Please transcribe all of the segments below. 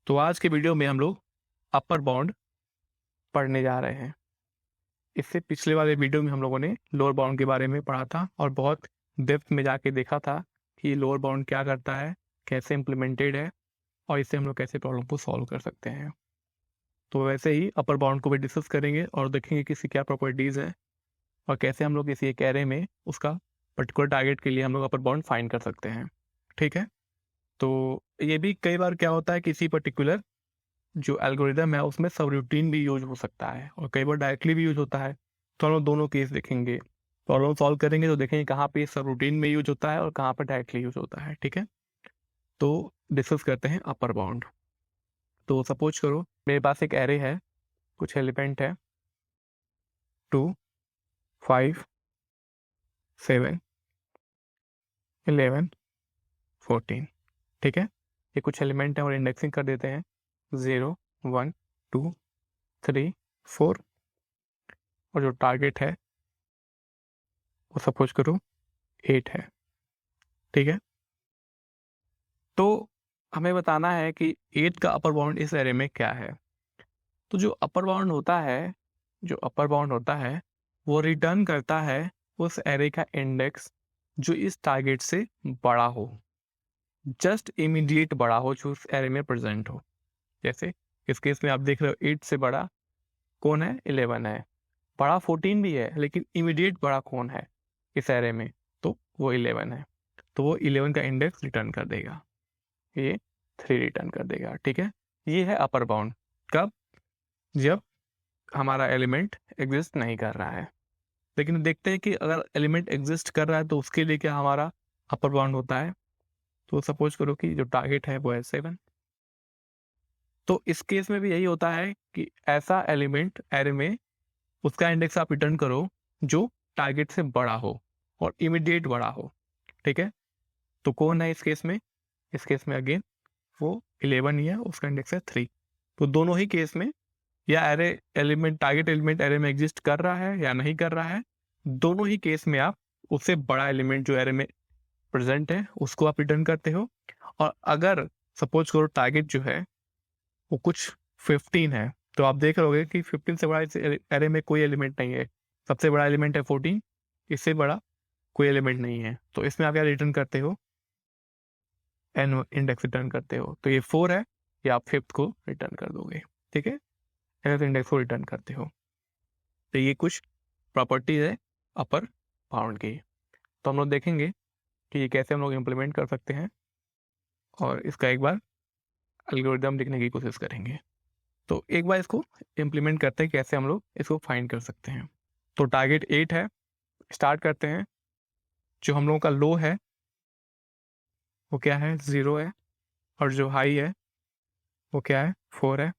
तो आज के वीडियो में हम लोग अपर बाउंड पढ़ने जा रहे हैं। इससे पिछले वाले वीडियो में हम लोगों ने लोअर बाउंड के बारे में पढ़ा था और बहुत डेप्थ में जाके देखा था कि लोअर बाउंड क्या करता है, कैसे इम्प्लीमेंटेड है और इससे हम लोग कैसे प्रॉब्लम को सॉल्व कर सकते हैं। तो वैसे ही अपर बाउंड को भी डिस्कस करेंगे और देखेंगे कि इसकी क्या प्रॉपर्टीज़ है और कैसे हम लोग किसी एक एरे में उसका पर्टिकुलर टारगेट के लिए हम लोग अपर बाउंड फाइंड कर सकते हैं। ठीक है, तो ये भी कई बार क्या होता है, किसी पर्टिकुलर जो एल्गोरिदम है उसमें सब रूटीन भी यूज हो सकता है और कई बार डायरेक्टली भी यूज होता है। तो हम लोग दोनों केस देखेंगे, प्रॉब्लम सॉल्व करेंगे तो देखेंगे कहाँ पे सब रूटीन में यूज होता है और कहाँ पर डायरेक्टली यूज होता है। ठीक है, तो डिस्कस करते हैं अपर बाउंड। तो सपोज करो मेरे पास एक एरे है, कुछ एलिमेंट है 2, 5, 7, 11, 14। ठीक है, ये कुछ एलिमेंट है और इंडेक्सिंग कर देते हैं 0, 1, 2, 3, 4 और जो टारगेट है वो सपोज करो 8 है। ठीक है, तो हमें बताना है कि 8 का अपर बाउंड इस एरे में क्या है। तो जो अपर बाउंड होता है वो रिटर्न करता है उस एरे का इंडेक्स जो इस टारगेट से बड़ा हो, जस्ट इमीडिएट बड़ा हो, जो उस एरे में प्रेजेंट हो। जैसे इस केस में आप देख रहे हो 8 से बड़ा कौन है, 11 है। बड़ा 14 भी है लेकिन इमीडिएट बड़ा कौन है इस एरे में, तो वो 11 है। तो वो 11 का इंडेक्स रिटर्न कर देगा, ये 3 रिटर्न कर देगा। ठीक है, ये है अपर बाउंड। कब? जब हमारा एलिमेंट एग्जिस्ट नहीं कर रहा है। लेकिन देखते हैं कि अगर एलिमेंट एग्जिस्ट कर रहा है तो उसके लिए क्या हमारा अपर बाउंड होता है। तो सपोज करो कि जो टारगेट है वो है 7। तो इस केस में भी यही होता है कि ऐसा एलिमेंट एरे में उसका इंडेक्स आप रिटर्न करो जो टारगेट से बड़ा हो और इमीडिएट बड़ा हो। ठीक है, तो कौन है इस केस में? इस केस में अगेन वो 11 ही है, उसका इंडेक्स है 3। तो दोनों ही केस में या array element target element array में एग्जिस्ट कर रहा है या नहीं कर रहा है, दोनों ही केस में आप उससे बड़ा एलिमेंट जो एरे में प्रेजेंट है उसको आप रिटर्न करते हो। और अगर सपोज करो टारगेट जो है वो कुछ 15 है, तो आप देख रहोगे कि 15 से बड़ा इस एरे में कोई एलिमेंट नहीं है। सबसे बड़ा एलिमेंट है 14, इससे बड़ा कोई एलिमेंट नहीं है। तो इसमें आप क्या रिटर्न करते हो? एन इंडेक्स रिटर्न करते हो। तो ये 4 है, या आप 5th को रिटर्न कर दोगे। ठीक है, एन इंडेक्स को रिटर्न करते हो। तो ये कुछ प्रॉपर्टीज है अपर बाउंड की। तो हम लोग देखेंगे कि ये कैसे हम लोग इम्प्लीमेंट कर सकते हैं और इसका एक बार एल्गोरिदम लिखने की कोशिश करेंगे। तो एक बार इसको इम्प्लीमेंट करते हैं, कैसे हम लोग इसको फाइंड कर सकते हैं। तो टारगेट 8 है, स्टार्ट करते हैं। जो हम लोगों का लो है वो क्या है, 0 है, और जो हाई है वो क्या है, 4 है।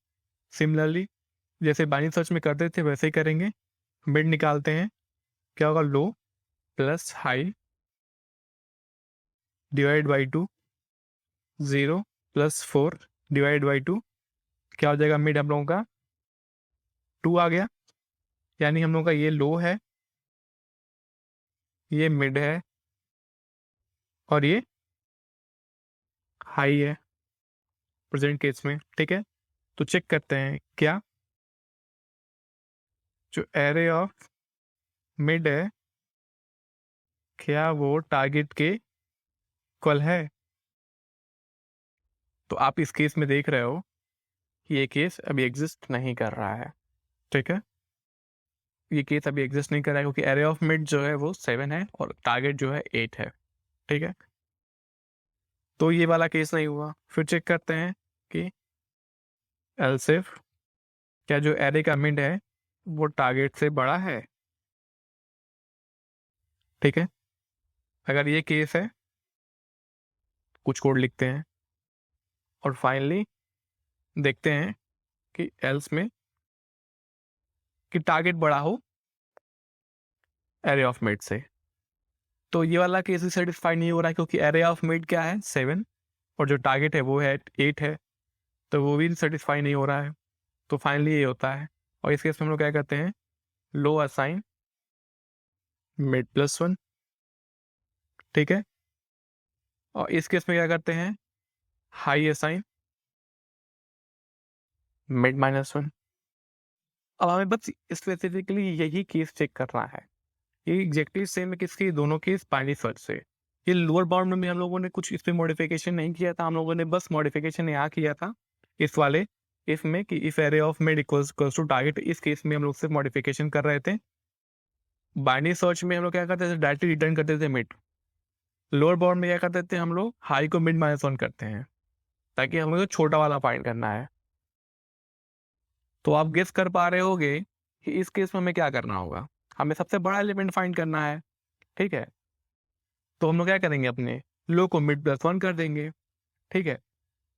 सिमिलरली जैसे बाइनरी सर्च में करते थे वैसे ही करेंगे, मिड निकालते हैं। क्या होगा, low plus high divide by 2, 0 plus 4 divide by 2, क्या हो जाएगा, मिड हम लोगों का 2 आ गया। यानी हम लोगों का ये लो है, ये मिड है और ये हाई है प्रेजेंट केस में। ठीक है, तो चेक करते हैं क्या जो एरे ऑफ मिड है क्या वो टारगेट के इक्वल है। तो आप इस केस में देख रहे हो कि ये केस अभी एग्जिस्ट नहीं कर रहा है। ठीक है, ये केस अभी एग्जिस्ट नहीं कर रहा है क्योंकि एरे ऑफ मिड जो है वो 7 है और टारगेट जो है 8 है। ठीक है, तो ये वाला केस नहीं हुआ। फिर चेक करते हैं कि एल्स इफ क्या जो एरे का मिड है वो टारगेट से बड़ा है। ठीक है, अगर ये केस है कुछ कोड लिखते हैं और फाइनली देखते हैं कि एल्स में कि टारगेट बड़ा हो एरे ऑफ मिड से। तो ये वाला केस भी सेटिस्फाई नहीं हो रहा है क्योंकि एरे ऑफ मिड क्या है, 7, और जो टारगेट है वो है 8 है, तो वो भी सेटिस्फाई नहीं हो रहा है। तो फाइनली ये होता है। और इस केस में हम लोग क्या करते हैं, लो असाइन मिड प्लस 1। ठीक है, और इस केस में क्या करते हैं, हाई असाइन मिड -1। अब हमें बस स्पेसिफिकली यही केस चेक करना है। ये एग्जैक्टली सेम है किसकी, दोनों केस बाइनरी सर्च से। ये लोअर बाउंड में हम लोगों ने कुछ इस पे मॉडिफिकेशन नहीं किया था, हम लोगों ने बस मॉडिफिकेशन यहाँ किया था इस वाले इफ में कि if array of mid equals to target. इस केस में हम लोग सिर्फ मॉडिफिकेशन कर रहे थे। बाइनरी सर्च में हम लोग क्या करते थे, डायरेक्टली रिटर्न करते थे मिड। लोअर बाउंड में क्या करते थे, हम लोग हाई को मिड -1 करते हैं ताकि हम लोग छोटा वाला फाइंड करना है। तो आप गेस कर पा रहे होगे कि इस केस में हमें क्या करना होगा, हमें सबसे बड़ा एलिमेंट फाइंड करना है। ठीक है, तो हम लोग क्या करेंगे, अपने लो को मिड +1 कर देंगे। ठीक है,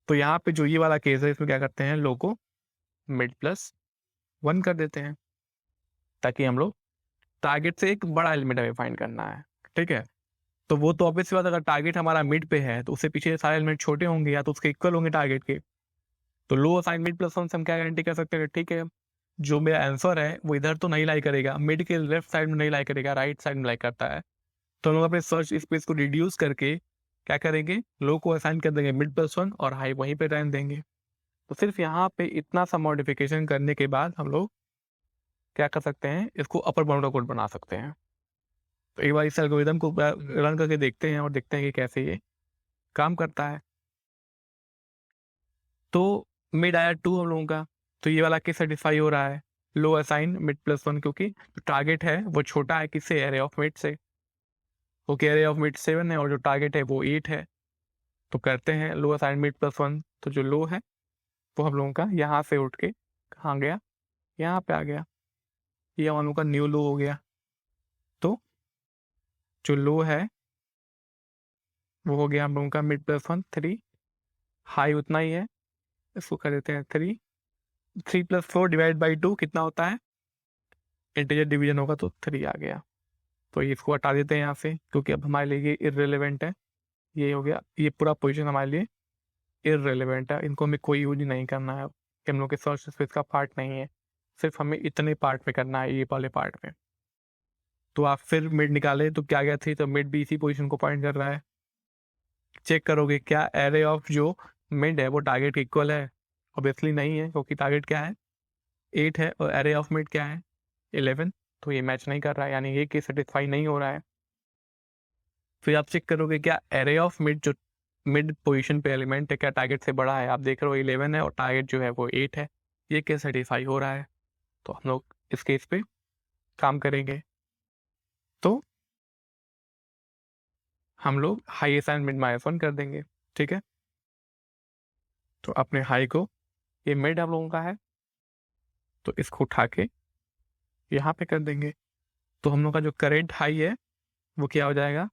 तो यहाँ पे जो ये वाला केस है इसमें क्या करते हैं, लो को मिड +1 कर देते हैं ताकि हम लोग टारगेट से एक बड़ा एलिमेंट हमें फाइंड करना है। ठीक है, तो वो तो ऑब्वियस बात, अगर टारगेट हमारा मिड पे है तो उससे पीछे सारे एलिमेंट छोटे होंगे या तो उसके इक्वल होंगे टारगेट के। तो लो असाइन मिड +1 से हम क्या गारंटी कर सकते हैं, ठीक है जो मेरा आंसर है वो इधर तो नहीं लाई करेगा, मिड के लेफ्ट साइड में नहीं लाई करेगा, राइट साइड में लाई करता है। तो हम लोग अपने सर्च स्पेस को रिड्यूस करके क्या करेंगे, लो को असाइन कर देंगे मिड +1 और हाई वहीं पे रहने देंगे। तो सिर्फ यहाँ पे इतना सा मॉडिफिकेशन करने के बाद हम लोग क्या कर सकते हैं, इसको अपर बाउंड का कोड बना सकते हैं। तो एक बार इस एल्गोरिथम को रन करके देखते हैं और देखते हैं कि कैसे ये काम करता है। तो मिड आया 2 हम लोगों का, तो ये वाला केस सेटिस्फाई हो रहा है, लो असाइन मिड +1, क्योंकि टारगेट है वो छोटा है किससे, एरे ऑफ मिड से। ओके, एरे ऑफ मिड 7 है और जो टारगेट है वो 8 है। तो करते हैं लो असाइन मिड +1, तो जो लो है वो हम लोगों का यहाँ से उठ के कहाँ गया, यहाँ पे आ गया, ये हम लोगों का न्यू लो हो गया। तो जो लो है वो हो गया हम लोगों का मिड +1 3, हाई उतना ही है, इसको कर देते हैं 3। 3 + 4 डिवाइड बाई 2 कितना होता है, इंटीजर डिवीजन होगा तो 3 आ गया। तो ये इसको हटा देते हैं यहाँ से क्योंकि अब हमारे लिए ये इररिलेवेंट है। ये हो गया, ये पूरा पोजीशन हमारे लिए इररिलेवेंट है, इनको हमें कोई यूज नहीं करना है, हम लोग के सर्च स्पेस का पार्ट नहीं है, सिर्फ हमें इतने पार्ट में करना है, ये वाले पार्ट में। तो आप फिर मिड निकाले तो क्या गया थी, तो मिड भी इसी पोजीशन को पॉइंट कर रहा है। चेक करोगे क्या एरे ऑफ जो मिड है वो टारगेट के इक्वल है, ऑब्वियसली नहीं है क्योंकि टारगेट क्या है 8 है और एरे ऑफ मिड क्या है 11, तो ये मैच नहीं कर रहा है, यानी ये केस सेटिस्फाई नहीं हो रहा है। फिर आप चेक करोगे क्या एरे ऑफ मिड जो मिड पोजीशन पे एलिमेंट है क्या टारगेट से बड़ा है, आप देख रहे हो 11 है और टारगेट जो है वो 8 है, ये केस सेटिस्फाई हो रहा है। तो हम लोग इस केस पे काम करेंगे। तो हम लोग हाई असाइन मिड -1 कर देंगे। ठीक है, तो अपने हाई को, ये मिड हम लोगों का है तो इसको उठा के यहाँ पे कर देंगे। तो हम लोग का जो करेंट हाई है वो क्या हो जाएगा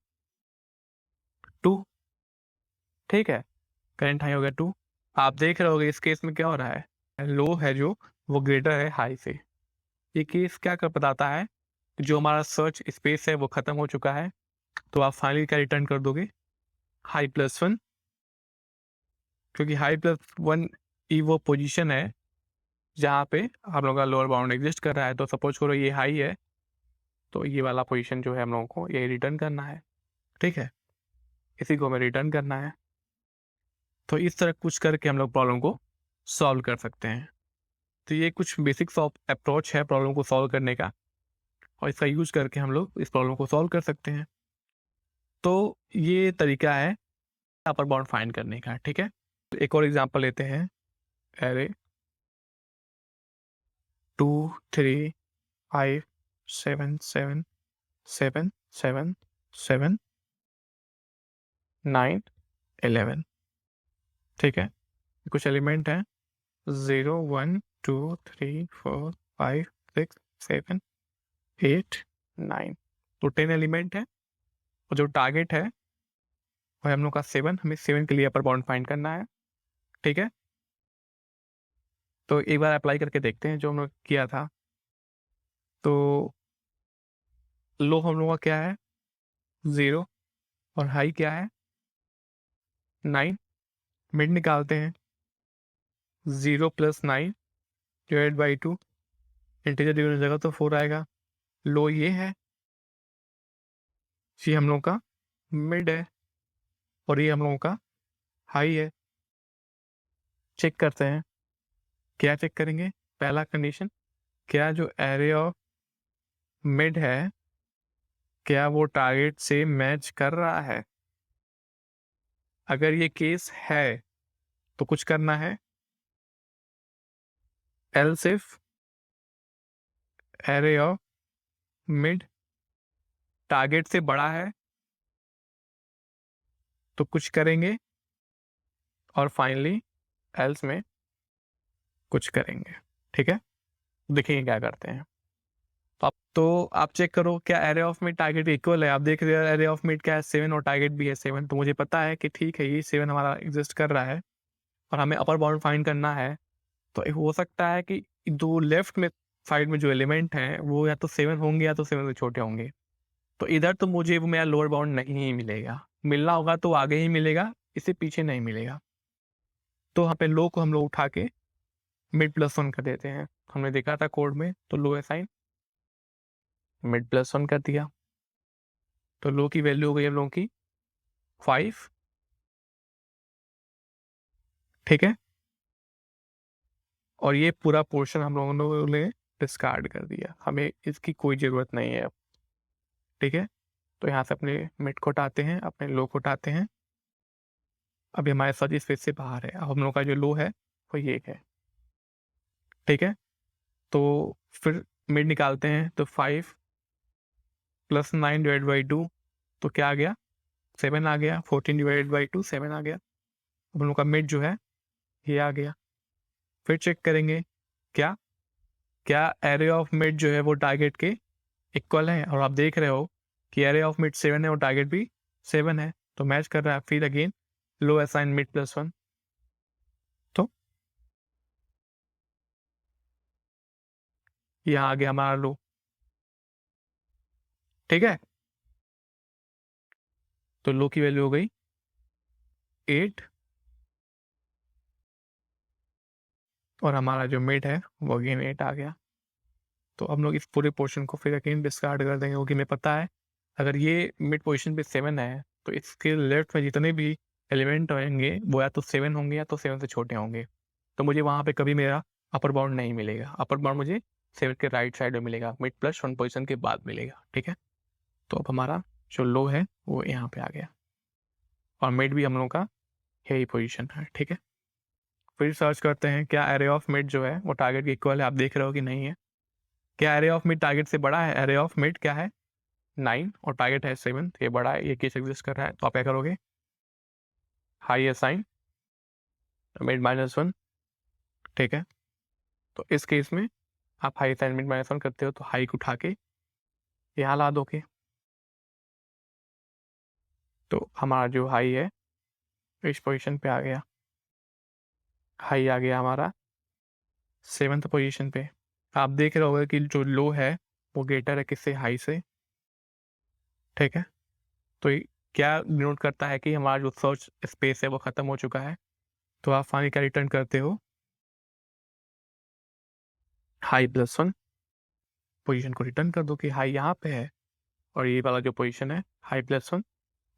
2। ठीक है, करंट हाई हो गया 2। आप देख रहे होगे इस केस में क्या हो रहा है, लो है जो वो ग्रेटर है हाई से। ये केस क्या कर बताता है, जो हमारा सर्च स्पेस है वो खत्म हो चुका है। तो आप फाइनली क्या रिटर्न कर दोगे, हाई +1, क्योंकि हाई +1 की वो पोजीशन है जहाँ पे हम लोग का लोअर बाउंड एग्जिस्ट कर रहा है। तो सपोज करो ये हाई है तो ये वाला पोजीशन जो है हम लोगों को ये रिटर्न करना है। ठीक है, इसी को हमें रिटर्न करना है। तो इस तरह कुछ करके हम लोग प्रॉब्लम को सॉल्व कर सकते हैं। तो ये कुछ बेसिक्स ऑफ अप्रोच है प्रॉब्लम को सॉल्व करने का, और इसका यूज करके हम लोग इस प्रॉब्लम को सॉल्व कर सकते हैं। तो ये तरीका है अपर बाउंड फाइंड करने का। ठीक है, तो एक और एग्जांपल लेते हैं, एरे 2 3 5 7 7 7 7 7 9 11। ठीक है, कुछ एलिमेंट हैं 0 1 2 3 4 5 6 7 8 9, तो 10 एलिमेंट है और जो टारगेट है वो हम लोग का 7, हमें 7 के लिए अपर बाउंड फाइंड करना है। ठीक है, तो एक बार अप्लाई करके देखते हैं जो हम लोग किया था। तो लो हम लोग का क्या है 0 और हाई क्या है 9। मिड निकालते हैं, 0 + 9 डिवाइड बाई 2, इंटीजर डिवीजन जगह तो 4 आएगा। लो ये है, ये हम लोग का मिड है और ये हम लोगों का हाई है। चेक करते हैं, क्या चेक करेंगे? पहला कंडीशन, क्या जो एरे ऑफ मिड है क्या वो टारगेट से मैच कर रहा है? अगर ये केस है तो कुछ करना है, else if array of mid target से बड़ा है तो कुछ करेंगे, और फाइनली एल्स में कुछ करेंगे। ठीक है, देखेंगे क्या करते हैं। तो आप चेक करो क्या array of mid target equal है। आप देख रहे हो एरे ऑफ मिड क्या है 7 और टारगेट भी है 7, तो मुझे पता है कि ठीक है ये 7 हमारा एग्जिस्ट कर रहा है और हमें अपर बाउंड फाइंड करना है। तो हो सकता है कि दो लेफ्ट में साइड में जो एलिमेंट हैं वो या तो 7 होंगे या तो 7 से छोटे होंगे। तो इधर तो मुझे वो मेरा लोअर बाउंड नहीं मिलेगा, मिलना होगा तो आगे ही मिलेगा, इससे पीछे नहीं मिलेगा। तो यहाँ पे लो को हम लोग उठा के मिड प्लस 1 कर देते हैं। हमने देखा था कोड में, तो लो असाइन मिड प्लस 1 कर दिया, तो लो की वैल्यू हो गई हम लोगों की 5। ठीक है, और ये पूरा पोर्शन हम लोगों ने डिस्कार्ड कर दिया, हमें इसकी कोई ज़रूरत नहीं है अब। ठीक है, तो यहाँ से अपने मिड को हटाते हैं, अपने लो को हटाते हैं। अभी हमारे साथ स्पेस से बाहर है, अब हम लोग का जो लो है वो ये है। ठीक है, तो फिर मिड निकालते हैं, तो 5 + 9 डिवाइड बाई 2, तो क्या आ गया 7 आ गया। 14 डिवाइड बाई 2 7 आ गया। अब हम लोग का मिड जो है ये आ गया। फिर चेक करेंगे क्या क्या एरे ऑफ मिड जो है वो टारगेट के इक्वल है, और आप देख रहे हो कि एरे ऑफ मिड 7 है और टारगेट भी 7 है, तो मैच कर रहा है। फिर अगेन लो असाइन मिड प्लस 1, तो यहाँ आ गया हमारा लो। ठीक है, तो लो की वैल्यू हो गई 8 और हमारा जो मिड है वो अगेन 8 आ गया। तो हम लोग इस पूरे पोर्शन को फिर अगेन डिस्कार्ड कर देंगे, क्योंकि हमें पता है अगर ये मिड पोजीशन पे 7 है तो इसके लेफ्ट में जितने भी एलिमेंट होंगे वो या तो 7 होंगे या तो 7 से छोटे होंगे। तो मुझे वहाँ पे कभी मेरा अपर बाउंड नहीं मिलेगा, अपर बाउंड मुझे 7 के राइट साइड में मिलेगा, मिड प्लस 1 पोजिशन के बाद मिलेगा। ठीक है, तो अब हमारा जो लो है वो यहाँ पे आ गया और मिड भी हम लोग का यही पोजिशन है। ठीक है, फिर सर्च करते हैं क्या एरे ऑफ मिड जो है वो टारगेट के इक्वल है। आप देख रहे हो कि नहीं है। क्या एरे ऑफ मिड टारगेट से बड़ा है? एरे ऑफ मिड क्या है 9 और टारगेट है 7, ये बड़ा है, ये केस एग्जिस्ट कर रहा है। तो आप क्या करोगे, हाई असाइन मिड -1। ठीक है, तो इस केस में आप हाई असाइन मिड -1 करते हो तो हाई को उठा के यहाँ ला दोगे, तो हमारा जो हाई है इस पोजीशन पे आ गया। हाई आ गया हमारा 7th पोजीशन पे। आप देख रहे होगे कि जो लो है वो ग्रेटर है किससे, हाई से। ठीक है, तो ये क्या डिनोट करता है कि हमारा जो सर्च स्पेस है वो ख़त्म हो चुका है। तो आप फाइनली क्या रिटर्न करते हो, हाई +1 पोजीशन को रिटर्न कर दो कि हाई यहाँ पे है और ये वाला जो पोजीशन है हाई +1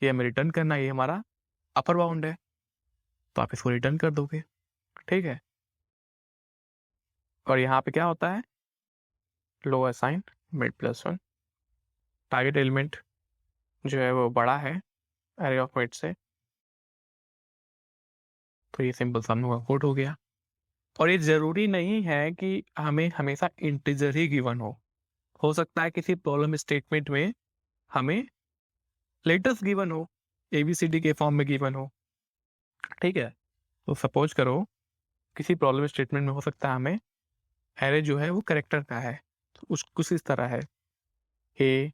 ये हमें रिटर्न करना है, ये हमारा अपर बाउंड है, तो आप इसको रिटर्न कर दोगे। ठीक है, और यहाँ पे क्या होता है, लो असाइन मिड +1, टारगेट एलिमेंट जो है वो बड़ा है एरे ऑफ मिड से, तो ये सिंपल सा हम लोग का कोड हो गया। और ये ज़रूरी नहीं है कि हमें हमेशा इंटीजर ही गिवन हो सकता है किसी प्रॉब्लम स्टेटमेंट में हमें लेटर्स गिवन हो, ABCD के फॉर्म में गिवन हो। ठीक है, तो सपोज करो किसी प्रॉब्लम स्टेटमेंट में हो सकता है हमें एरे जो है वो कैरेक्टर का है, तो उस कुछ इस तरह है ACFP।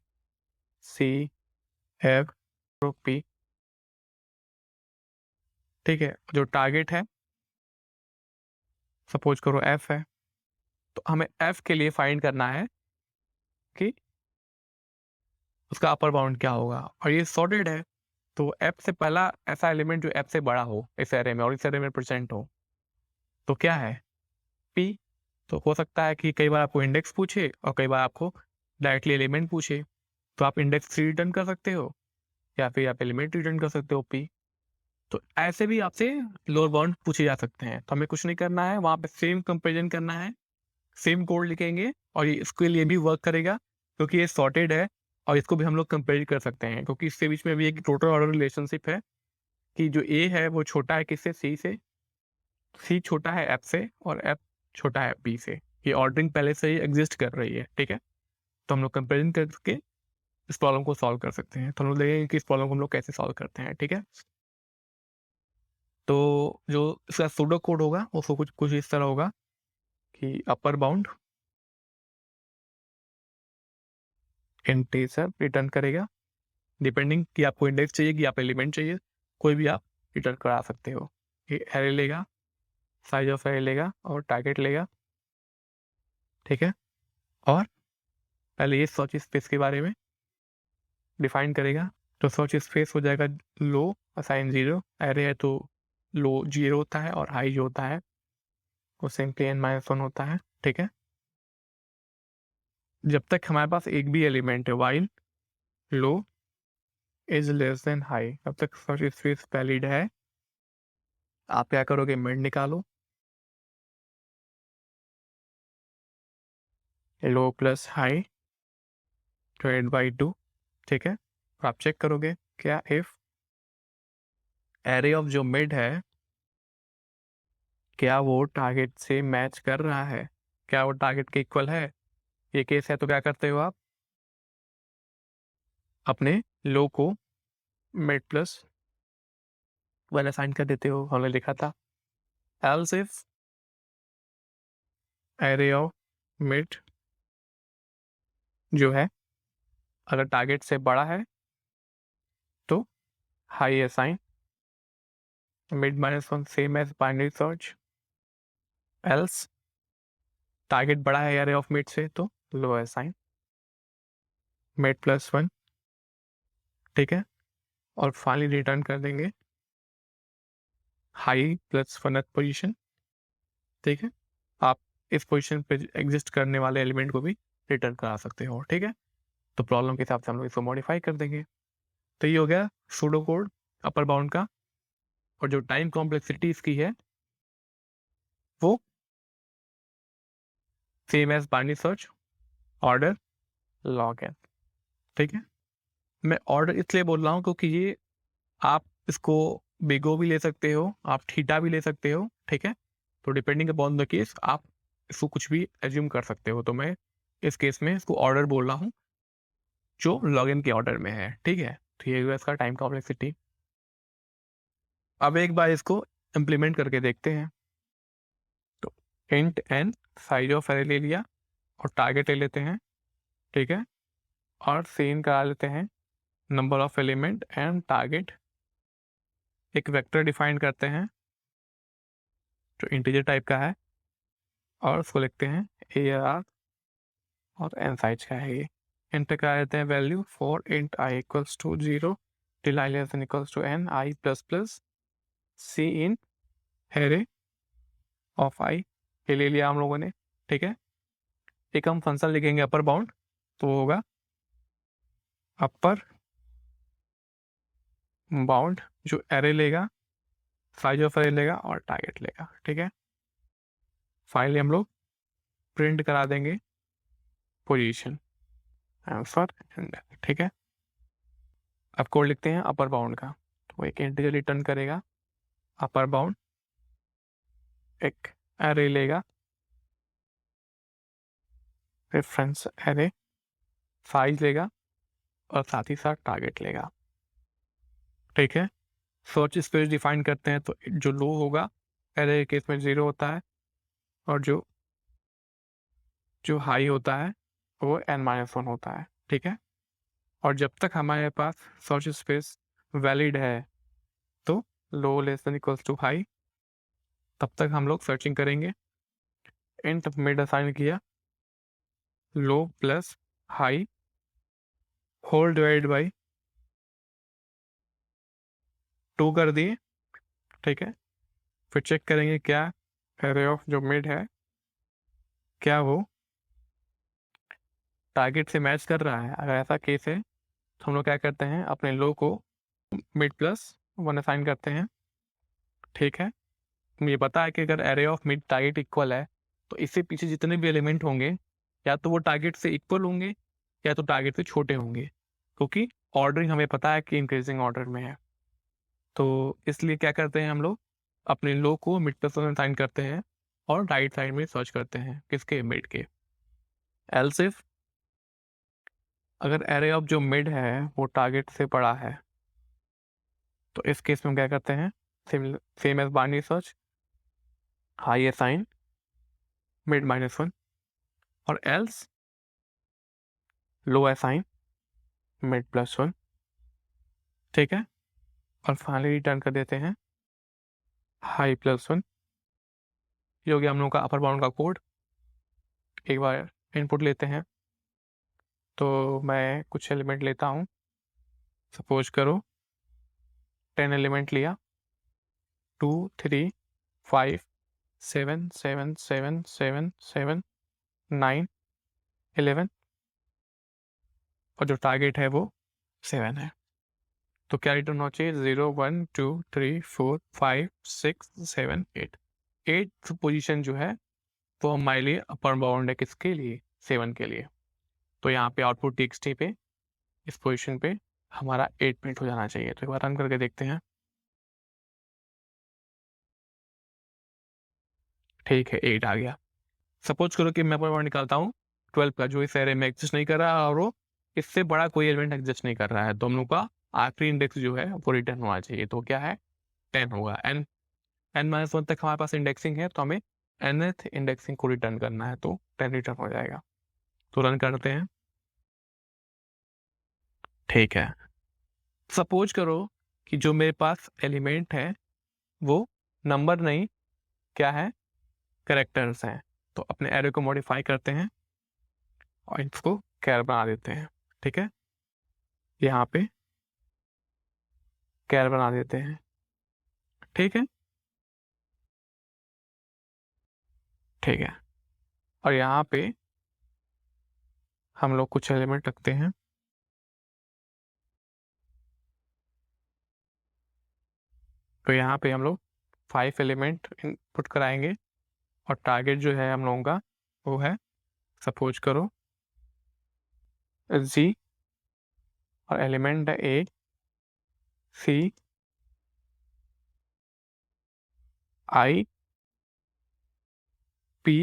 ठीक है, जो टारगेट है सपोज करो F है, तो हमें F के लिए फाइंड करना है कि उसका अपर बाउंड क्या होगा, और ये सॉर्टेड है तो F से पहला ऐसा एलिमेंट जो F से बड़ा हो इस एरे में और इस एरे में प्रेजेंट हो तो क्या है, P। तो हो सकता है कि कई बार आपको इंडेक्स पूछे और कई बार आपको डायरेक्टली एलिमेंट पूछे, तो आप इंडेक्स 3 रिटर्न कर सकते हो या फिर आप एलिमेंट रिटर्न कर सकते हो P। तो ऐसे भी आपसे लोअर बाउंड पूछे जा सकते हैं। तो हमें कुछ नहीं करना है, वहाँ पे सेम कंपेरिजन करना है, सेम कोड लिखेंगे और ये इसके लिए भी वर्क करेगा क्योंकि ये सॉर्टेड है और इसको भी हम लोग कंपेयर कर सकते हैं क्योंकि इसके बीच में भी एक टोटल ऑर्डर रिलेशनशिप है कि जो ए है वो छोटा है किससे, सी से, सी छोटा है एफ से और एफ छोटा है बी से। ये ऑर्डरिंग पहले से ही एग्जिस्ट कर रही है, ठीक है। तो हम लोग कंपेरिजन करके इस प्रॉब्लम को सॉल्व कर सकते हैं। तो हम लोग देखेंगे कि इस प्रॉब्लम को हम लोग कैसे सॉल्व करते हैं, ठीक है। तो जो इसका सूडो कोड होगा वो कुछ कुछ इस तरह होगा कि अपर बाउंड इंटीजर रिटर्न करेगा, डिपेंडिंग कि आपको इंडेक्स चाहिए कि आप एलिमेंट चाहिए, कोई भी आप रिटर्न करा सकते हो। ये एरे लेगा, साइज ऑफ एरे लेगा और टारगेट लेगा, ठीक है। और पहले ये सर्च स्पेस के बारे में डिफाइन करेगा। तो सर्च स्पेस हो जाएगा लो असाइन 0, एरे है तो लो 0 होता है और हाई जो होता है वो सिंपली n-1 होता है, ठीक है। जब तक हमारे पास एक भी एलिमेंट है while low is less than high, तब तक सर्च स्पेस वैलिड है। आप क्या करोगे, मिड निकालो, लो प्लस हाई डिवाइड बाई 2, ठीक है। और आप चेक करोगे क्या इफ एरे ऑफ जो मिड है क्या वो टारगेट से मैच कर रहा है, क्या वो टारगेट के इक्वल है। ये केस है तो क्या करते हो आप, अपने लो को मिड प्लस 1 असाइन कर देते हो, हमने लिखा था। Else if array of mid जो है अगर टारगेट से बड़ा है तो high assign, mid -1 same as binary search. Else target बड़ा है एरे ऑफ मिड से तो लो असाइन मिड +1, ठीक है। और फाइनली रिटर्न कर देंगे हाई +1 पोजीशन, ठीक है। आप इस पोजीशन पे एग्जिस्ट करने वाले एलिमेंट को भी रिटर्न करा सकते हो, ठीक है। तो प्रॉब्लम के हिसाब से हम लोग इसको मॉडिफाई कर देंगे। तो ये हो गया सूडो कोड अपर बाउंड का। और जो टाइम कॉम्प्लेक्सिटी इसकी है वो same as binary search order log n, ठीक है। मैं ऑर्डर इसलिए बोल रहा हूँ क्योंकि ये आप इसको बिगो भी ले सकते हो, आप थीटा भी ले सकते हो, ठीक है। तो डिपेंडिंग अपॉन द केस आप इसको कुछ भी एज्यूम कर सकते हो। तो मैं इस केस में इसको ऑर्डर बोल रहा हूँ जो लॉगिन के ऑर्डर में है, ठीक है। तो ये हुआ इसका टाइम कॉम्प्लेक्सिटी। अब एक बार इसको इम्प्लीमेंट करके देखते हैं। तो int n size of array ले लिया और टारगेट ले लेते हैं, ठीक है। और सेम करा लेते हैं number of element and target. एक वेक्टर डिफाइन करते हैं जो इंटीजर टाइप का है और उसको लिखते हैं AR और n साइज का है। ये इंट करा लेते हैं value for int i equals to 0 till i less than equals to n i plus plus c in array of i। ये ले लिया हम लोगों ने, ठीक है। एक हम फंक्शन लिखेंगे अपर बाउंड, तो वो होगा अपर बाउंड जो एरे लेगा, साइज ऑफ एरे लेगा और टारगेट लेगा, ठीक है। फाइनली हम लोग प्रिंट करा देंगे पोजीशन आंसर, ठीक है। अब कोड लिखते हैं अपर बाउंड का। तो एक इंटीजर रिटर्न करेगा, अपर बाउंड एक एरे लेगा, रेफरेंस एरे, साइज लेगा और साथ ही साथ टारगेट लेगा, ठीक है। सर्च स्पेस डिफाइन करते हैं तो जो लो होगा एरे के केस में 0 होता है और जो हाई होता है वो n-1 होता है, ठीक है। और जब तक हमारे पास सर्च स्पेस वैलिड है तो low less than equals to high, तब तक हम लोग सर्चिंग करेंगे। इंट मिड असाइन किया, low plus high whole divide by 2 कर दिए, ठीक है। फिर चेक करेंगे क्या एरे ऑफ जो मिड है क्या वो टारगेट से मैच कर रहा है। अगर ऐसा केस है तो हम लोग क्या करते हैं, अपने लो को मिड +1 असाइन करते हैं ठीक है, मुझे पता है कि अगर array of mid target equal है तो इससे पीछे जितने भी एलिमेंट होंगे या तो वो टारगेट से इक्वल होंगे या तो टारगेट से छोटे होंगे, क्योंकि ऑर्डरिंग हमें पता है कि इंक्रीजिंग ऑर्डर में है। तो इसलिए क्या करते हैं हम लोग, अपने लो को मिड प्लस वन में साइन करते हैं और राइट साइड में सर्च करते हैं किसके, मिड के। एल्स इफ अगर एरे ऑफ जो मिड है वो टारगेट से बड़ा है तो इस केस में हम क्या करते हैं, same as binary search, high assign mid minus one, और else low assign mid plus one. ठीक है, और फाइनली रिटर्न कर देते हैं हाई प्लस वन। ये हो गया हम लोग का अपर बाउंड का कोड। एक बार इनपुट लेते हैं, तो मैं कुछ एलिमेंट लेता हूँ, सपोज करो 10 एलिमेंट लिया, 2 3 5 7 7 7 7 7 9 11, और जो टारगेट है वो 7 है। तो क्या रिटर्न होना चाहिए, 0 1 2 3 4 5 6 7 8। 8th पोजीशन जो है वो हमारे लिए अपर बाउंड है, किसके लिए, 7 के लिए। तो यहाँ पे आउटपुट टीएक्सटी पे इस पोजीशन पे हमारा 8 प्रिंट हो जाना चाहिए। तो एक बार रन करके देखते हैं। ठीक है, 8 आ गया। सपोज करो कि मैं अपर बाउंड निकालता हूँ 12 का, जो इस एरे में एग्जिस्ट नहीं कर रहा है और वो इससे बड़ा कोई एलिमेंट एग्जिस्ट नहीं कर रहा है, तो हम लोग का आखिरी इंडेक्स जो है वो रिटर्न होना चाहिए। तो क्या है, 10 होगा। n-1 तक हमारे पास इंडेक्सिंग है, तो हमें nth इंडेक्सिंग को रिटर्न करना है, तो 10 रिटर्न हो जाएगा। तो रन करते हैं। ठीक है, सपोज करो कि जो मेरे पास एलिमेंट है वो नंबर नहीं, क्या है, कैरेक्टर्स हैं। तो अपने एरे को मॉडिफाई करते हैं और इसको कैर बना देते हैं। ठीक है, यहाँ पे कैर बना देते हैं। ठीक है, ठीक है, और यहाँ पे हम लोग कुछ एलिमेंट रखते हैं। तो यहाँ पे हम लोग 5 एलिमेंट इनपुट कराएंगे और टारगेट जो है हम लोगों का वो है, सपोज करो जी, और एलिमेंट है ए सी आई पी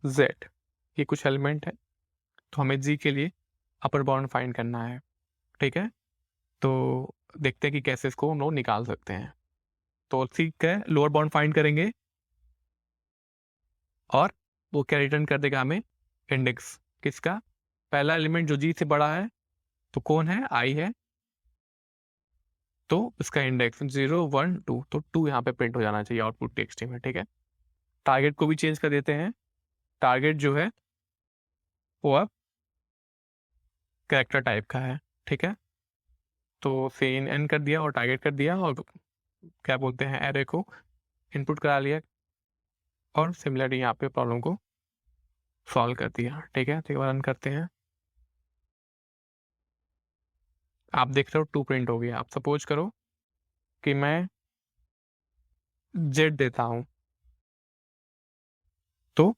जेड, ये कुछ एलिमेंट है। तो हमें जी के लिए अपर बाउंड फाइंड करना है। ठीक है, तो देखते हैं कि कैसे इसको हम लोग निकाल सकते हैं। तो ठीक है, लोअर बाउंड फाइंड करेंगे और वो क्या रिटर्न कर देगा हमें, इंडेक्स किसका, पहला एलिमेंट जो जी से बड़ा है तो कौन है, आई है, तो इसका इंडेक्स 0 1 2, तो 2 यहाँ पे प्रिंट हो जाना चाहिए आउटपुट टेक्स्ट में। ठीक है, टारगेट को भी चेंज कर देते हैं। टारगेट जो है वो अब कैरेक्टर टाइप का है। ठीक है, तो सेन एन कर दिया और टारगेट कर दिया और क्या बोलते हैं, एरे को इनपुट करा लिया और सिमिलरली यहाँ पे प्रॉब्लम को सॉल्व कर दिया। ठीक है, तो एक बार रन करते हैं। आप देख रहे हो 2 प्रिंट हो गया। आप सपोज करो कि मैं जेड देता हूं, तो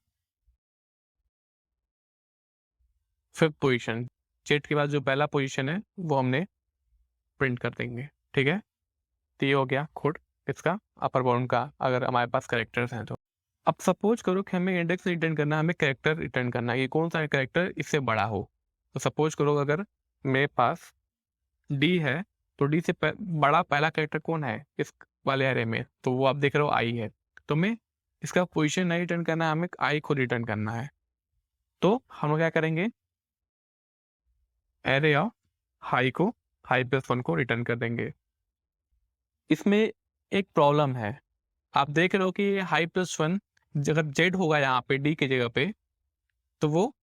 5th पोजीशन, जेड के बाद जो पहला पोजीशन है वो हमने प्रिंट कर देंगे। ठीक है, तो ये हो गया कोड इसका अपर बाउंड का, अगर हमारे पास कैरेक्टर्स हैं तो। अब सपोज करो कि हमें इंडेक्स रिटर्न करना है, हमें कैरेक्टर रिटर्न करना है, ये कौन सा कैरेक्टर इससे बड़ा हो। तो सपोज करो अगर मेरे पास डी है तो डी से बड़ा पहला कैरेक्टर कौन है इस वाले एरे में, तो वो आप देख रहे हो आई है। तो हमें इसका पोजीशन नहीं रिटर्न करना है, हमें आई को रिटर्न करना है। तो हम लोग क्या करेंगे, एरे ऑफ हाई को, हाई प्लस 1 को रिटर्न कर देंगे। इसमें एक प्रॉब्लम है, आप देख रहे हो कि हाई प्लस 1 अगर जेड होगा यहाँ पे डी की जगह पे तो वो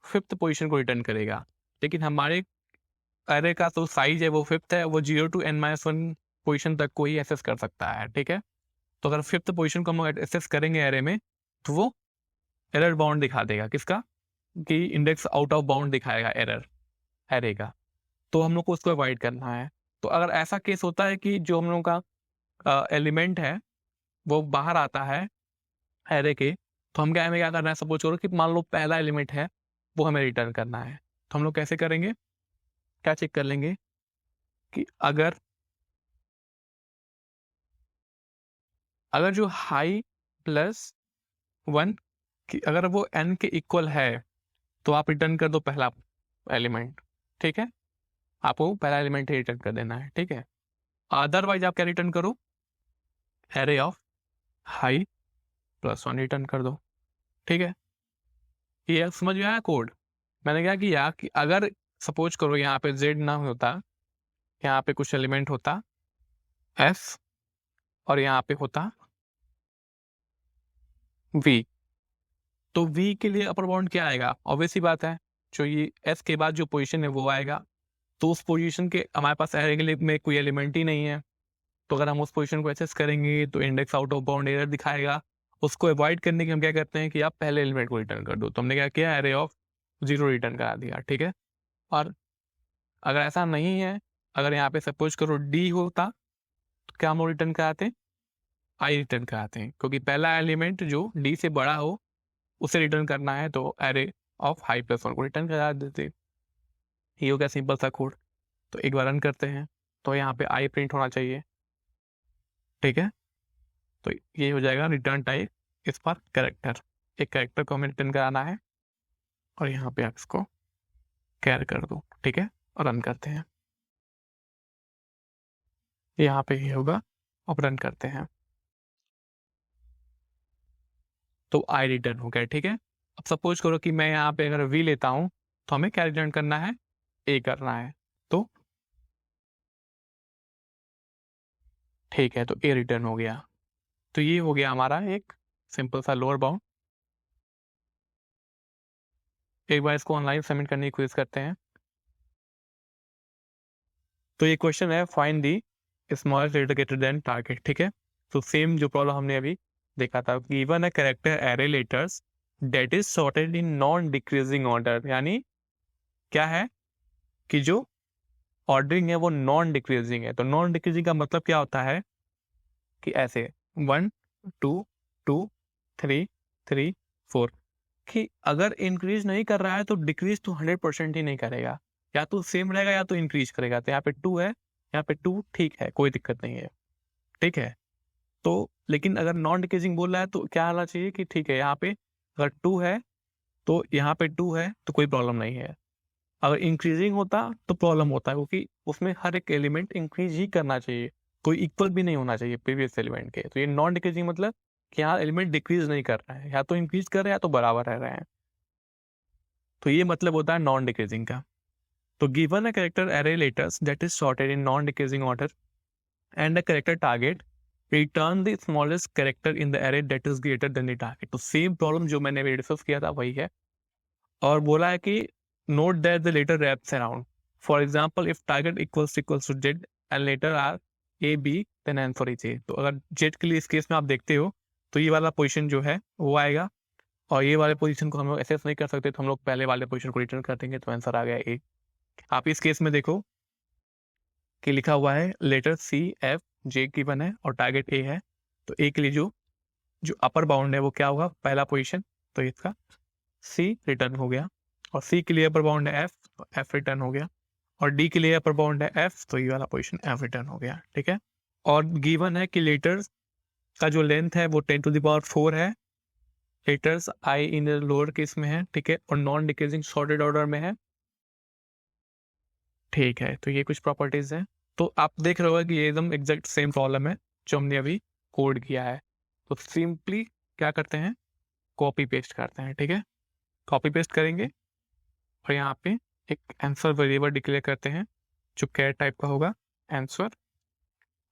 5th पोजीशन को रिटर्न करेगा, लेकिन हमारे एरे का तो साइज है वो 5th है, वो 0 to n-1 पोजीशन तक को ही एक्सेस कर सकता है। ठीक है, तो अगर 5th पोजीशन को हम लोग एक्सेस करेंगे एरे में तो वो एरर बाउंड दिखा देगा, किसका, कि इंडेक्स आउट ऑफ बाउंड दिखाएगा एरर एरे का। तो हम लोग को उसको अवॉइड करना है। तो अगर ऐसा केस होता है कि जो हम लोग का एलिमेंट है वो बाहर आता है एरे के, तो हम क्या हमें क्या करना है, सपोज करो कि मान लो पहला एलिमेंट है वो हमें रिटर्न करना है, तो हम लोग कैसे करेंगे, क्या चेक कर लेंगे कि अगर जो हाई प्लस 1 कि अगर वो n के इक्वल है तो आप रिटर्न कर दो पहला एलिमेंट, ठीक है, आपको पहला एलिमेंट ही रिटर्न कर देना है, ठीक है। अदरवाइज आप क्या रिटर्न करो, array of high plus 1 return कर दो, ठीक है। ये समझ में आया कोड। मैंने क्या किया कि अगर सपोज करो यहाँ पे z ना होता, यहाँ पे कुछ एलिमेंट होता f और यहाँ पे होता v, तो v के लिए अपर बाउंड क्या आएगा, ऑब्वियस ही बात है, जो ये s के बाद जो पोजीशन है वो आएगा, तो उस पोजीशन के हमारे पास एरे के लिए में कोई एलिमेंट ही नहीं है, तो अगर हम उस पोजीशन को एक्सेस करेंगे तो index out of bound error दिखाएगा। उसको अवॉइड करने के हम क्या करते हैं कि आप पहले एलिमेंट को रिटर्न कर दो, तो हमने क्या किया, एरे ऑफ 0 रिटर्न करा दिया, ठीक है। और अगर ऐसा नहीं है, अगर यहाँ पे सपोज करो डी होता तो क्या हम लोग रिटर्न कराते हैं, आई रिटर्न कराते हैं, क्योंकि पहला एलिमेंट जो डी से बड़ा हो उसे रिटर्न करना है, तो एरे ऑफ हाई प्लस 1 को रिटर्न करा देते। ये हो गया सिंपल सा कोड। तो एक बार रन करते हैं, तो यहाँ पे आई प्रिंट होना चाहिए, ठीक है। तो ये हो जाएगा रिटर्न टाइप इस पर कैरेक्टर, एक कैरेक्टर को हमें रिटर्न कराना है, और यहाँ पे आप इसको कैर कर दो, ठीक है, और रन करते हैं। यहाँ पे ये होगा, अब रन करते हैं तो आई रिटर्न हो गया, ठीक है। अब सपोज करो कि मैं यहाँ पे अगर वी लेता हूँ तो हमें क्या रिटर्न करना है, ए करना है, तो ठीक है, तो ए रिटर्न हो गया। तो ये हो गया हमारा एक सिंपल सा लोअर बाउंड। एक बार इसको ऑनलाइन सबमिट करने की कोशिश करते हैं। तो ये क्वेश्चन है find the smallest letter greater than target, ठीक है। तो सेम जो प्रॉब्लम हमने अभी देखा था, given a character array letters that is sorted in non decreasing order, यानी क्या है कि जो ऑर्डरिंग है वो नॉन डिक्रीजिंग है। तो नॉन डिक्रीजिंग का मतलब क्या होता है कि ऐसे 1 2 2 3 3 4, कि अगर इंक्रीज नहीं कर रहा है तो डिक्रीज तो 100% ही नहीं करेगा, या तो सेम रहेगा या तो इंक्रीज करेगा। तो यहाँ पे 2 है, यहाँ पे 2, ठीक है, कोई दिक्कत नहीं है, ठीक है। तो लेकिन अगर नॉन डिक्रीजिंग बोल रहा है तो क्या आना चाहिए कि ठीक है, यहाँ पे अगर 2 है तो यहाँ पे 2 है तो कोई प्रॉब्लम नहीं है। अगर इंक्रीजिंग होता तो प्रॉब्लम होता है, क्योंकि उसमें हर एक एलिमेंट इंक्रीज ही करना चाहिए, कोई इक्वल भी नहीं होना चाहिए प्रीवियस एलिमेंट के। तो ये नॉन डिक्रीजिंग मतलब कि यहाँ एलिमेंट डिक्रीज नहीं कर रहा है, या तो इंक्रीज कर रहे हैं या तो बराबर रह रहे हैं, तो ये मतलब होता है नॉन डिक्रीजिंग का। तो given a character array letters that is sorted in non decreasing order and a character target, return the smallest character in the array that is greater than the target. तो same problem जो मैंने अभी discuss किया था वही है, और बोला है कि note that the letter wraps around. For example, if target equals to z and later are a b then answer is a। तो अगर z के लिए इस केस में आप देखते हो तो ये वाला पोजीशन जो है वो आएगा, और ये वाले पोजीशन को हम लोग एक्सेस नहीं कर सकते, तो हम लोग पहले वाले पोजीशन को रिटर्न कर देंगे, तो आंसर आ गया ए। आप इस केस में देखो कि लिखा हुआ है लेटर सी एफ जे गिवन है और टारगेट ए है, तो ए के लिए जो जो अपर बाउंड है वो क्या होगा, पहला पोजीशन, तो इसका सी रिटर्न हो गया, और सी के लिए अपर बाउंड है एफ, तो एफ रिटर्न हो गया, और डी के लिए अपर बाउंड है एफ, तो ये वाला पोजीशन एफ रिटर्न हो गया, ठीक है। और गिवन है कि लेटर्स का जो लेंथ है वो 10⁴ है, लेटर्स आई इन लोअर केस में है, ठीक है, और नॉन डिक्रीजिंग सॉर्टेड ऑर्डर में है, ठीक है। तो ये कुछ प्रॉपर्टीज हैं। तो आप देख रहे हो कि ये एकदम एग्जैक्ट सेम प्रॉब्लम है जो हमने अभी कोड किया है। तो सिंपली क्या करते हैं, कॉपी पेस्ट करते हैं, ठीक है। कॉपी पेस्ट करेंगे और यहाँ पे एक आंसर वेरिएबल डिक्लेयर करते हैं जो कैर टाइप का होगा आंसर,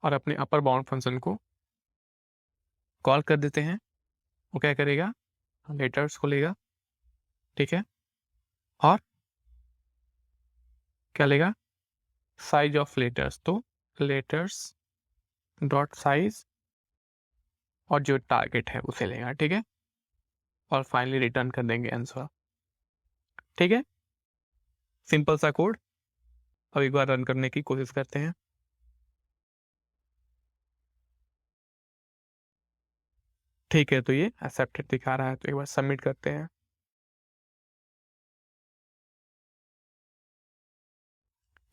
और अपने अपर बाउंड फंक्शन को कॉल कर देते हैं। वो क्या करेगा, लेटर्स को लेगा, ठीक है, और क्या लेगा, साइज ऑफ लेटर्स, तो लेटर्स डॉट साइज, और जो टारगेट है उसे लेगा, ठीक है, और फाइनली रिटर्न कर देंगे आंसर, ठीक है। सिंपल सा कोड। अब एक बार रन करने की कोशिश करते हैं। ठीक है, तो ये एक्सेप्टेड दिखा रहा है, तो एक बार सबमिट करते हैं।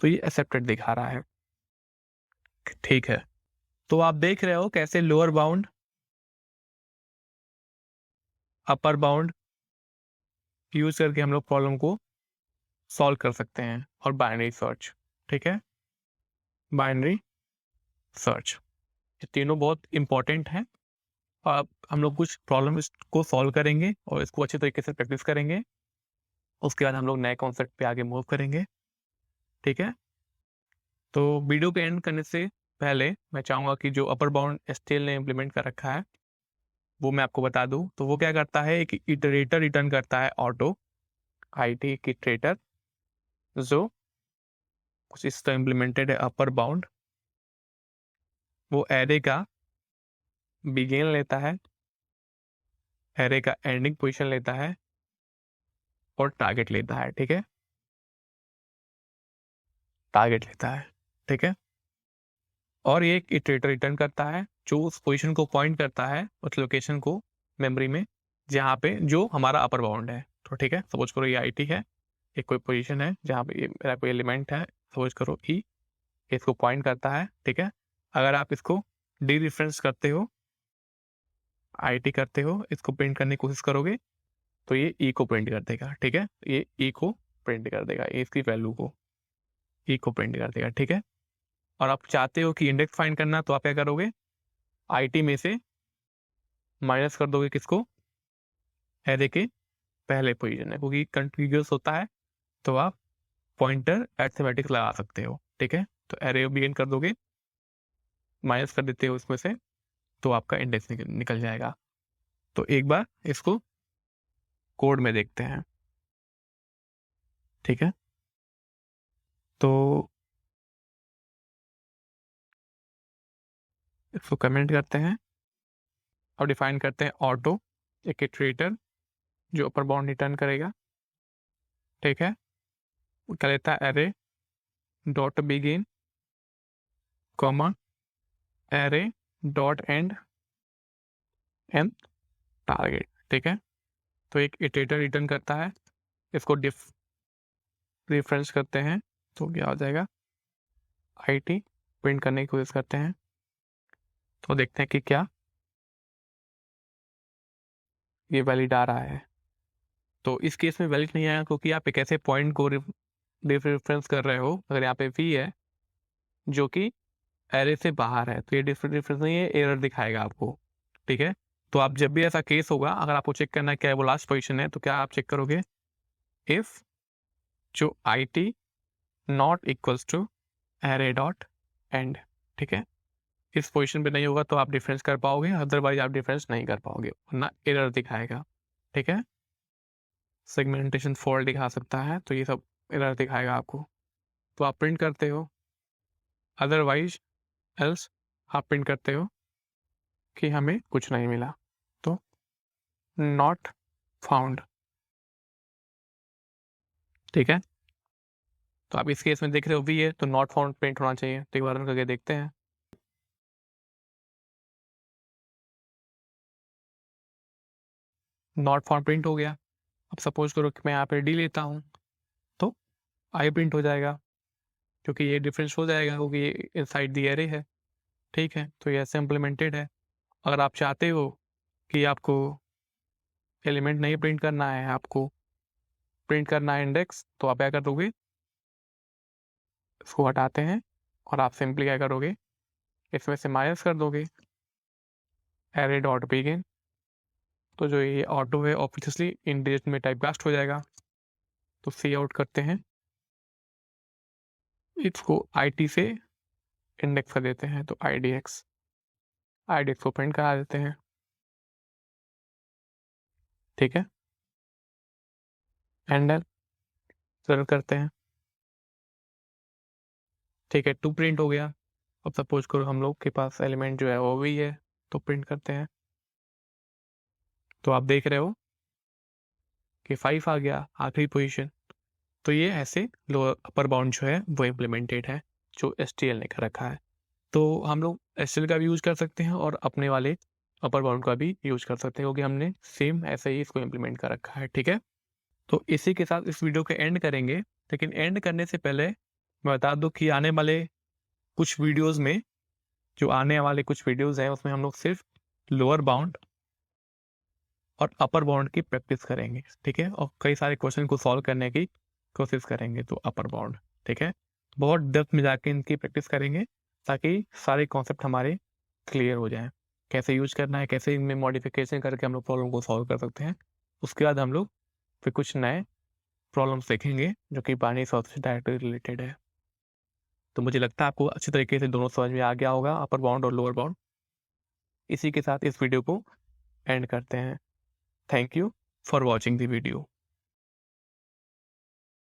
तो ये एक्सेप्टेड दिखा रहा है। ठीक है, तो आप देख रहे हो कैसे lower bound, upper bound use करके हम लोग प्रॉब्लम को सॉल्व कर सकते हैं। और बाइनरी सर्च, ठीक है, बाइनरी सर्च, ये तीनों बहुत इंपॉर्टेंट हैं। अब हम लोग कुछ प्रॉब्लम को सॉल्व करेंगे और इसको अच्छे तरीके से प्रैक्टिस करेंगे। उसके बाद हम लोग नए कॉन्सेप्ट पे आगे मूव करेंगे। ठीक है, तो वीडियो के एंड करने से पहले मैं चाहूँगा कि जो अपर बाउंड एसटीएल ने इम्प्लीमेंट कर रखा है वो मैं आपको बता दूं। तो वो क्या करता है, एक इटरेटर रिटर्न करता है, ऑटो आईटी की इटरेटर, जो कुछ इस तरह इम्प्लीमेंटेड है। अपर बाउंड वो एरे का बिगिन लेता है, एरे का एंडिंग पोजीशन लेता है और टारगेट लेता है। ठीक है, टारगेट लेता है। ठीक है, और ये एक इटरेटर रिटर्न करता है जो उस पोजीशन को पॉइंट करता है, उस लोकेशन को मेमोरी में जहाँ पे जो हमारा अपर बाउंड है। तो ठीक है, सपोज करो ये आईटी है, एक कोई पोजीशन है जहाँ पे ये मेरा कोई एलिमेंट है, सपोज करो ई, इसको पॉइंट करता है। ठीक है, अगर आप इसको डी रिफरेंस करते हो, आईटी करते हो, इसको प्रिंट करने की कोशिश करोगे तो ये ई को प्रिंट कर देगा। ठीक है, ये ई को प्रिंट कर देगा, इसकी वैल्यू को ई को प्रिंट कर देगा। ठीक है, और आप चाहते हो कि इंडेक्स फाइंड करना, तो आप क्या करोगे, आईटी में से माइनस कर दोगे किसको, एरे के पहले पोजीशन है, क्योंकि कंटिन्यूअस होता है तो आप पॉइंटर अरिथमेटिक लगा सकते हो। ठीक है, तो एरे बिगिन कर दोगे, माइनस कर देते हो उसमें से, तो आपका इंडेक्स निकल जाएगा। तो एक बार इसको कोड में देखते हैं। ठीक है, तो इसको कमेंट करते हैं और डिफाइन करते हैं ऑटो एक इटरेटर जो अपर बाउंड रिटर्न करेगा। ठीक है, क्या लेता है, array dot begin comma array dot and and target. ठीक है, तो एक इटरेटर रिटर्न करता है, इसको रिफरेंस करते हैं तो क्या हो जाएगा, आईटी प्रिंट करने की कोशिश करते हैं तो देखते हैं कि क्या ये वैलिड आ रहा है। तो इस केस में वैलिड नहीं आया क्योंकि आप एक ऐसे पॉइंट को रेफरेंस कर रहे हो, अगर यहाँ पे वी है जो कि एरे से बाहर है तो ये डिफरेंस नहीं है, एरर दिखाएगा आपको। ठीक है, तो आप जब भी ऐसा केस होगा, अगर आपको चेक करना है क्या है वो लास्ट पोजीशन है, तो क्या आप चेक करोगे, इफ जो it not equals to array dot end. ठीक है, इस पोजीशन पे नहीं होगा तो आप डिफरेंस कर पाओगे, अदरवाइज आप डिफरेंस नहीं कर पाओगे, वरना एरर दिखाएगा। ठीक है, सेगमेंटेशन फॉल्ट दिखा सकता है, तो ये सब एरर दिखाएगा आपको, तो आप प्रिंट करते हो, अदरवाइज एल्स आप प्रिंट करते हो कि हमें कुछ नहीं मिला, तो नॉट फाउंड। ठीक है, तो आप इस केस में देख रहे हो वी है तो नॉट फाउंड प्रिंट होना चाहिए, तो एक बार रन करके देखते हैं। नॉट फाउंड प्रिंट हो गया। अब सपोज करो कि मैं यहाँ पे डी लेता हूँ तो आई प्रिंट हो जाएगा, क्योंकि ये डिफरेंस हो जाएगा क्योंकि ये इनसाइड दी एरे है। ठीक है, तो ये ऐसे इम्प्लीमेंटेड है। अगर आप चाहते हो कि आपको एलिमेंट नहीं प्रिंट करना है, आपको प्रिंट करना है इंडेक्स, तो आप क्या करोगे, इसको हटाते हैं और आप सिंपली क्या करोगे, इसमें से माइनस कर दोगे एरे डॉट बिगिन, तो जो ये ऑटो है ऑब्वियसली इंडेक्स में टाइप कास्ट हो जाएगा। तो सी आउट करते हैं, इसको आईटी से इंडेक्स कर देते हैं, तो आईडीएक्स को प्रिंट करा देते हैं। ठीक है, एंडर रन करते हैं। ठीक है, टू प्रिंट हो गया। अब सपोज करो हम लोग के पास एलिमेंट जो है वो भी है, तो प्रिंट करते हैं, तो आप देख रहे हो कि 5 आ गया आखिरी पोजीशन। तो ये ऐसे लोअर अपर बाउंड जो है वो इम्प्लीमेंटेड है जो एसटीएल ने कर रखा है। तो हम लोग एसटीएल का भी यूज कर सकते हैं और अपने वाले अपर बाउंड का भी यूज कर सकते हैं, क्योंकि हमने सेम ऐसे ही इसको इम्प्लीमेंट कर रखा है। ठीक है, तो इसी के साथ इस वीडियो को एंड करेंगे। लेकिन एंड करने से पहले मैं बता दूं कि आने वाले कुछ वीडियोस में, जो आने वाले कुछ वीडियोस हैं, उसमें हम लोग सिर्फ लोअर बाउंड और अपर बाउंड की प्रैक्टिस करेंगे। ठीक है, और कई सारे क्वेश्चन को सॉल्व करने की कोशिश करेंगे। तो अपर बाउंड, ठीक है, बहुत डेप्थ में जाके इनकी प्रैक्टिस करेंगे ताकि सारे कॉन्सेप्ट हमारे क्लियर हो जाएं, कैसे यूज करना है, कैसे इनमें मॉडिफिकेशन करके हम लोग प्रॉब्लम को सॉल्व कर सकते हैं। उसके बाद हम लोग फिर कुछ नए प्रॉब्लम्स देखेंगे जो कि बाइनरी सर्च से डायरेक्टली रिलेटेड है। तो मुझे लगता है आपको अच्छी तरीके से दोनों समझ में आ गया होगा, अपर बाउंड और लोअर बाउंड। इसी के साथ इस वीडियो को एंड करते हैं। Thank you for watching the video.